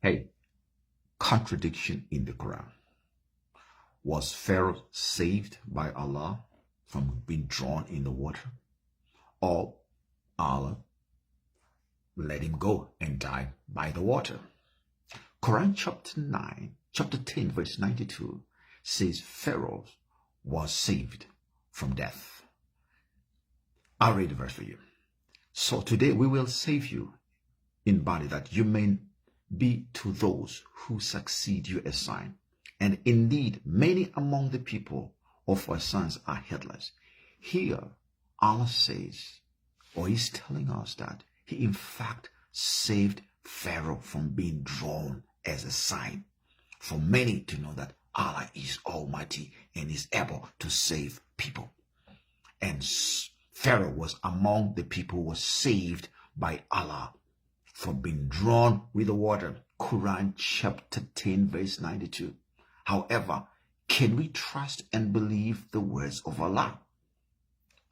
Hey, contradiction in the Quran. Was Pharaoh saved by Allah from being drawn in the water? Or Allah let him go and die by the water? Quran chapter 10, verse 92 says Pharaoh was saved from death. I'll read the verse for you. So today we will save you in body, that you may be to those who succeed you a sign. And indeed, many among the people of our sons are headless. Here, Allah says, or He's telling us that He in fact saved Pharaoh from being drawn as a sign for many to know that Allah is almighty and is able to save people. And Pharaoh was among the people who were saved by Allah from being drawn with the water. Quran chapter 10, verse 92. However, can we trust and believe the words of Allah?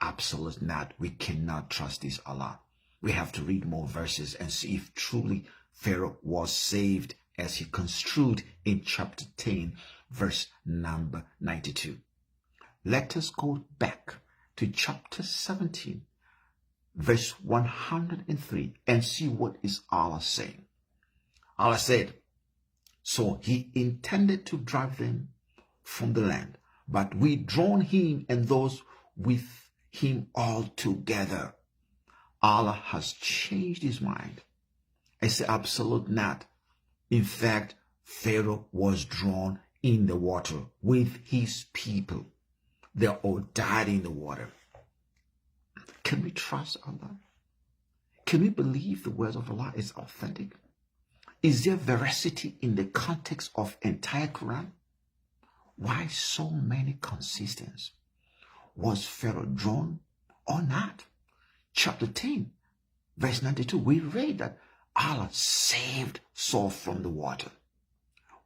Absolutely not. We cannot trust this Allah. We have to read more verses and see if truly Pharaoh was saved as he construed in chapter 10, verse number 92. Let us go back to chapter 17, verse 103 and see what is Allah saying. Allah said, so He intended to drive them from the land, but we drawn him and those with him all together. Allah has changed His mind. I say absolute not. In fact, Pharaoh was drawn in the water with his people. They all died in the water. Can we trust Allah? Can we believe the words of Allah is authentic? Is there veracity in the context of entire Quran? Why so many consistencies? Was Pharaoh drawn or not? Chapter 10, verse 92, we read that Allah saved Saul from the water.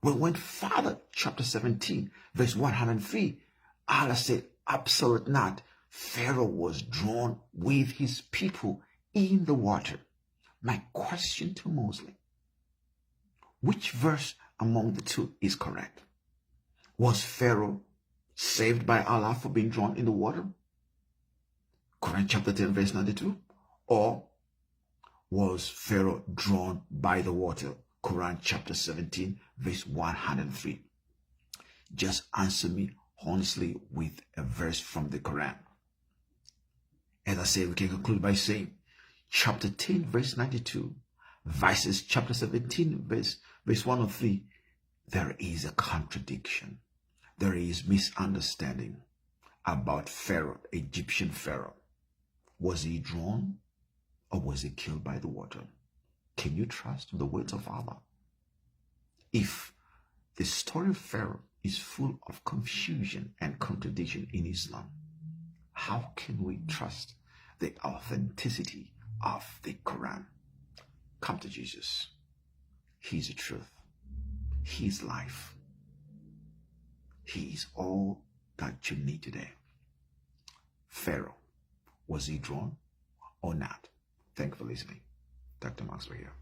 We went further, chapter 17, verse 103, Allah said, absolutely not. Pharaoh was drawn with his people in the water. My question to Muslim, which verse among the two is correct? Was Pharaoh saved by Allah for being drawn in the water? Quran chapter 10, verse 92. Or was Pharaoh drawn by the water? Quran chapter 17, verse 103. Just answer me honestly with a verse from the Quran. As I said, we can conclude by saying chapter 10, verse 92 versus chapter 17, verse 103. There is a contradiction. There is misunderstanding about Pharaoh, Egyptian Pharaoh. Was he drawn or was he killed by the water? Can you trust the words of Allah? If the story of Pharaoh is full of confusion and contradiction in Islam, how can we trust the authenticity of the Quran? Come to Jesus. He's the truth. He's life. He is all that you need today. Pharaoh, was he drawn or not? Thank you for listening. Dr. Maxwell here.